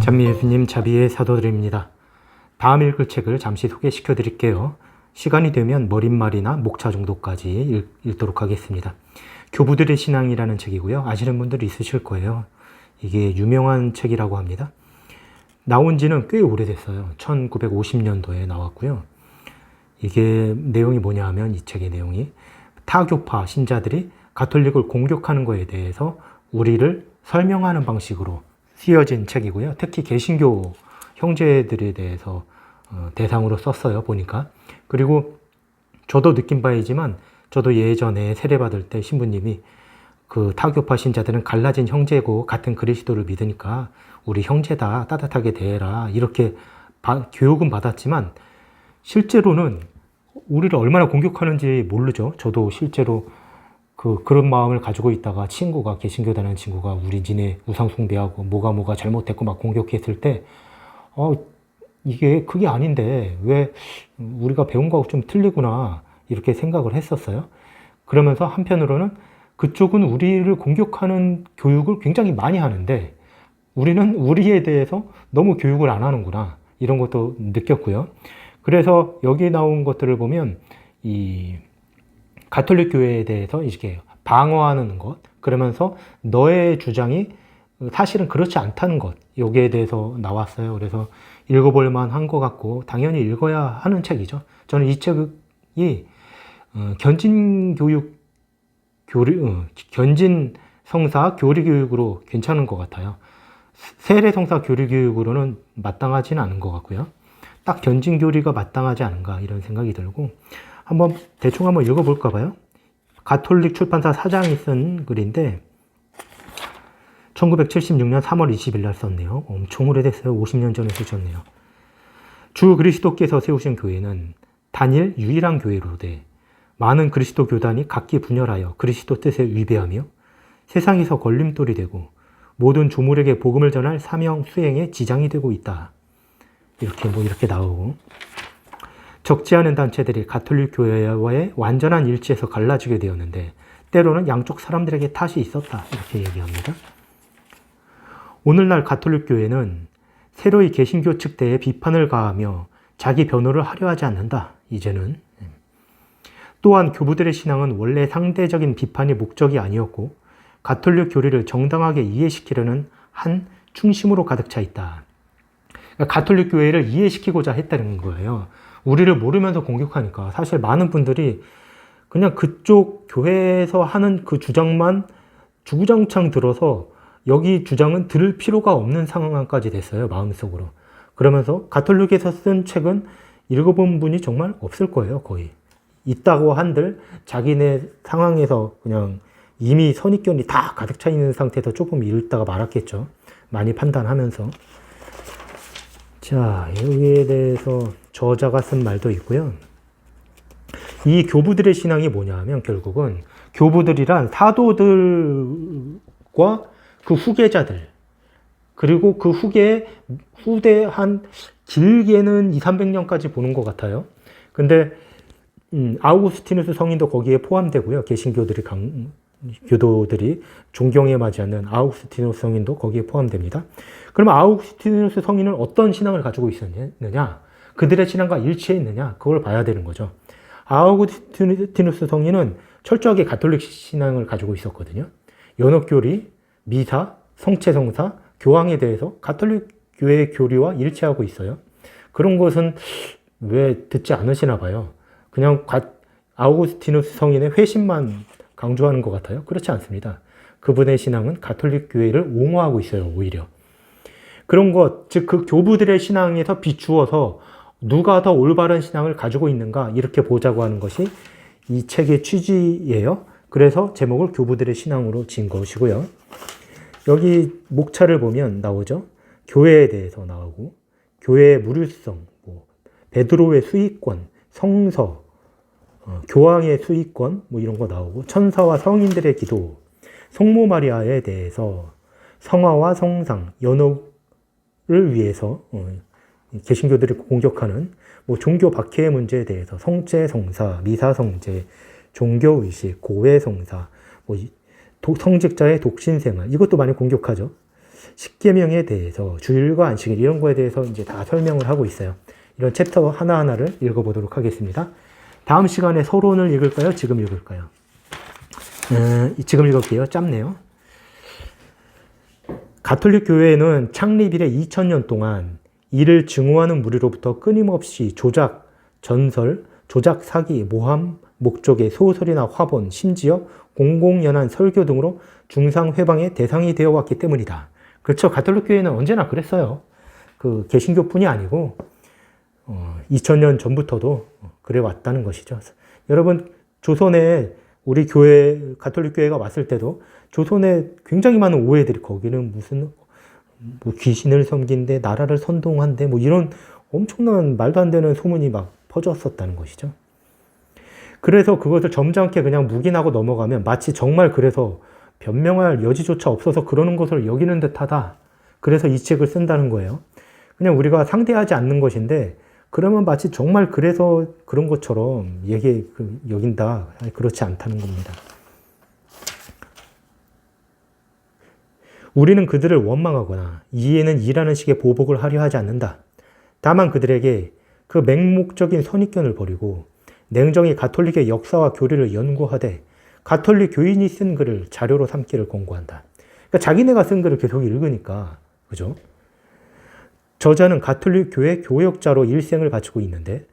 찬미 예수님 자비의 사도들입니다. 다음 읽을 책을 잠시 소개시켜 드릴게요. 시간이 되면 머릿말이나 목차 정도까지 읽도록 하겠습니다. 교부들의 신앙이라는 책이고요. 아시는 분들이 있으실 거예요. 이게 유명한 책이라고 합니다. 나온 지는 꽤 오래됐어요. 1950년도에 나왔고요. 이게 내용이 뭐냐 하면 이 책의 내용이 타교파 신자들이 가톨릭을 공격하는 것에 대해서 우리를 설명하는 방식으로 쓰여진 책이고요. 특히 개신교 형제들에 대해서 대상으로 썼어요. 보니까. 그리고 저도 느낀 바이지만 저도 예전에 세례받을 때 신부님이 그 타교파 신자들은 갈라진 형제고 같은 그리스도를 믿으니까 우리 형제다, 따뜻하게 대해라, 이렇게 교육은 받았지만 실제로는 우리를 얼마나 공격하는지 모르죠. 저도 실제로 그런 마음을 가지고 있다가 친구가, 개신교 다니는 친구가 우리 니네 우상 숭배하고 뭐가 잘못됐고 막 공격했을 때 이게 그게 아닌데 왜 우리가 배운 거하고 좀 틀리구나 이렇게 생각을 했었어요. 그러면서 한편으로는 그쪽은 우리를 공격하는 교육을 굉장히 많이 하는데 우리는 우리에 대해서 너무 교육을 안 하는구나, 이런 것도 느꼈고요. 그래서 여기 나온 것들을 보면 이 가톨릭 교회에 대해서 이렇게 방어하는 것, 그러면서 너의 주장이 사실은 그렇지 않다는 것, 여기에 대해서 나왔어요. 그래서 읽어볼 만한 것 같고 당연히 읽어야 하는 책이죠. 저는 이 책이 견진 성사 교리 교육으로 괜찮은 것 같아요. 세례 성사 교리 교육으로는 마땅하지는 않은 것 같고요. 딱 견진 교리가 마땅하지 않은가, 이런 생각이 들고 대충 한번 읽어볼까 봐요. 가톨릭 출판사 사장이 쓴 글인데 1976년 3월 20일 날 썼네요. 엄청 오래됐어요. 50년 전에 쓰셨네요. 주 그리스도께서 세우신 교회는 단일 유일한 교회로되 많은 그리스도 교단이 각기 분열하여 그리스도 뜻에 위배하며 세상에서 걸림돌이 되고 모든 조물에게 복음을 전할 사명 수행에 지장이 되고 있다. 이렇게 나오고, 적지 않은 단체들이 가톨릭 교회와의 완전한 일치에서 갈라지게 되었는데 때로는 양쪽 사람들에게 탓이 있었다, 이렇게 얘기합니다. 오늘날 가톨릭 교회는 새로이 개신교 측 대에 비판을 가하며 자기 변호를 하려 하지 않는다, 이제는. 또한 교부들의 신앙은 원래 상대적인 비판이 목적이 아니었고 가톨릭 교리를 정당하게 이해시키려는 한 중심으로 가득 차 있다. 그러니까 가톨릭 교회를 이해시키고자 했다는 거예요. 우리를 모르면서 공격하니까 사실 많은 분들이 그냥 그쪽 교회에서 하는 그 주장만 주구장창 들어서 여기 주장은 들을 필요가 없는 상황까지 됐어요, 마음속으로. 그러면서 가톨릭에서 쓴 책은 읽어본 분이 정말 없을 거예요, 거의. 있다고 한들 자기네 상황에서 그냥 이미 선입견이 다 가득 차 있는 상태에서 조금 읽다가 말았겠죠. 많이 판단하면서. 자, 여기에 대해서 저자가 쓴 말도 있고요. 이 교부들의 신앙이 뭐냐 하면 결국은 교부들이란 사도들과 그 후계자들, 그리고 그 후대 한 길게는 200~300년까지 보는 것 같아요. 근데 아우구스티누스 성인도 거기에 포함되고요. 교도들이 존경에 맞지 않는 아우구스티누스 성인도 거기에 포함됩니다. 그러면 아우구스티누스 성인은 어떤 신앙을 가지고 있었느냐? 그들의 신앙과 일치했느냐? 그걸 봐야 되는 거죠. 아우구스티누스 성인은 철저하게 가톨릭 신앙을 가지고 있었거든요. 연옥교리, 미사, 성체성사, 교황에 대해서 가톨릭 교회의 교리와 일치하고 있어요. 그런 것은 왜 듣지 않으시나 봐요. 그냥 아우구스티누스 성인의 회심만 강조하는 것 같아요. 그렇지 않습니다. 그분의 신앙은 가톨릭 교회를 옹호하고 있어요, 오히려. 그런 것, 즉 그 교부들의 신앙에서 비추어서 누가 더 올바른 신앙을 가지고 있는가, 이렇게 보자고 하는 것이 이 책의 취지예요. 그래서 제목을 교부들의 신앙으로 지은 것이고요. 여기 목차를 보면 나오죠. 교회에 대해서 나오고, 교회의 무료성, 베드로의 수익권, 성서, 교황의 수익권, 이런 거 나오고, 천사와 성인들의 기도, 성모 마리아에 대해서 성화와 성상, 연옥을 위해서 개신교들이 공격하는 종교 박해의 문제에 대해서 성체 성사, 미사 성제, 종교 의식, 고회 성사, 성직자의 독신 생활, 이것도 많이 공격하죠. 십계명에 대해서 주일과 안식일 이런 거에 대해서 이제 다 설명을 하고 있어요. 이런 챕터 하나하나를 읽어보도록 하겠습니다. 다음 시간에 서론을 읽을까요? 지금 읽을까요? 지금 읽을게요. 짧네요. 가톨릭 교회는 창립 이래 2000년 동안 이를 증오하는 무리로부터 끊임없이 조작, 전설, 조작, 사기, 모함, 목적의 소설이나 화본, 심지어 공공연한 설교 등으로 중상회방의 대상이 되어 왔기 때문이다. 그렇죠. 가톨릭 교회는 언제나 그랬어요. 그 개신교뿐이 아니고 2000년 전부터도 그래 왔다는 것이죠. 여러분, 조선에 우리 교회, 가톨릭 교회가 왔을 때도 조선에 굉장히 많은 오해들이, 거기는 무슨 뭐 귀신을 섬긴데 나라를 선동한데 뭐 이런 엄청난 말도 안 되는 소문이 막 퍼졌었다는 것이죠. 그래서 그것을 점잖게 그냥 묵인하고 넘어가면 마치 정말 그래서 변명할 여지조차 없어서 그러는 것을 여기는 듯하다. 그래서 이 책을 쓴다는 거예요. 그냥 우리가 상대하지 않는 것인데 그러면 마치 정말 그래서 그런 것처럼 여긴다. 그렇지 않다는 겁니다. 우리는 그들을 원망하거나 이에는 이라는 식의 보복을 하려 하지 않는다. 다만 그들에게 그 맹목적인 선입견을 버리고 냉정히 가톨릭의 역사와 교리를 연구하되 가톨릭 교인이 쓴 글을 자료로 삼기를 권고한다. 그러니까 자기네가 쓴 글을 계속 읽으니까, 그죠? 저자는 가톨릭 교회 교역자로 일생을 바치고 있는데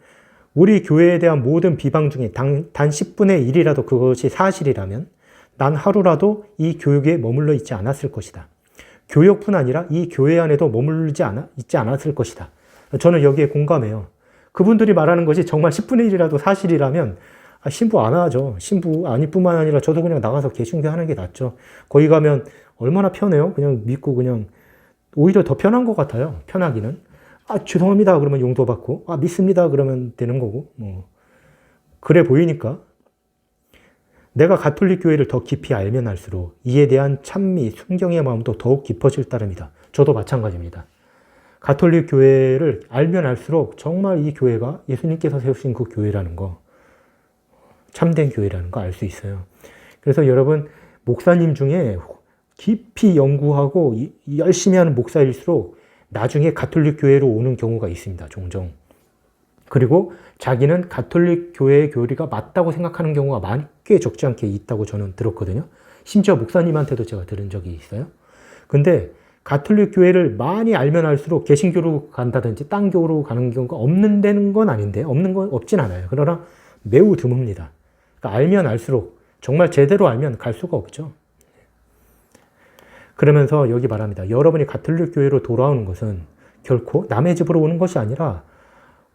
우리 교회에 대한 모든 비방 중에 단 10분의 1이라도 그것이 사실이라면 난 하루라도 이 교육에 머물러 있지 않았을 것이다. 교역뿐 아니라 이 교회 안에도 머물지 있지 않았을 것이다. 저는 여기에 공감해요. 그분들이 말하는 것이 정말 10분의 1이라도 사실이라면 신부 안 하죠. 신부 아닐 뿐만 아니라 저도 그냥 나가서 개신교 하는 게 낫죠. 거기 가면 얼마나 편해요. 그냥 믿고 그냥 오히려 더 편한 것 같아요. 편하기는. 죄송합니다. 그러면 용도 받고. 믿습니다. 그러면 되는 거고. 그래 보이니까. 내가 가톨릭 교회를 더 깊이 알면 알수록 이에 대한 찬미, 순경의 마음도 더욱 깊어질 따름이다. 저도 마찬가지입니다. 가톨릭 교회를 알면 알수록 정말 이 교회가 예수님께서 세우신 그 교회라는 거, 참된 교회라는 거 알 수 있어요. 그래서 여러분, 목사님 중에 깊이 연구하고 열심히 하는 목사일수록 나중에 가톨릭 교회로 오는 경우가 있습니다. 종종. 그리고 자기는 가톨릭 교회의 교리가 맞다고 생각하는 경우가 꽤 적지 않게 있다고 저는 들었거든요. 심지어 목사님한테도 제가 들은 적이 있어요. 근데 가톨릭 교회를 많이 알면 알수록 개신교로 간다든지 딴 교로 가는 경우가 없는 건 아닌데, 없진 않아요. 그러나 매우 드뭅니다. 그러니까 알면 알수록, 정말 제대로 알면 갈 수가 없죠. 그러면서 여기 말합니다. 여러분이 가톨릭 교회로 돌아오는 것은 결코 남의 집으로 오는 것이 아니라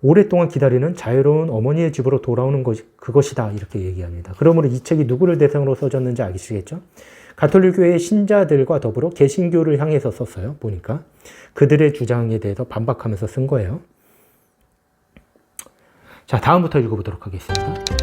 오랫동안 기다리는 자유로운 어머니의 집으로 돌아오는 그것이다. 이렇게 얘기합니다. 그러므로 이 책이 누구를 대상으로 써졌는지 아시겠죠? 가톨릭 교회의 신자들과 더불어 개신교를 향해서 썼어요. 보니까 그들의 주장에 대해서 반박하면서 쓴 거예요. 자, 다음부터 읽어보도록 하겠습니다.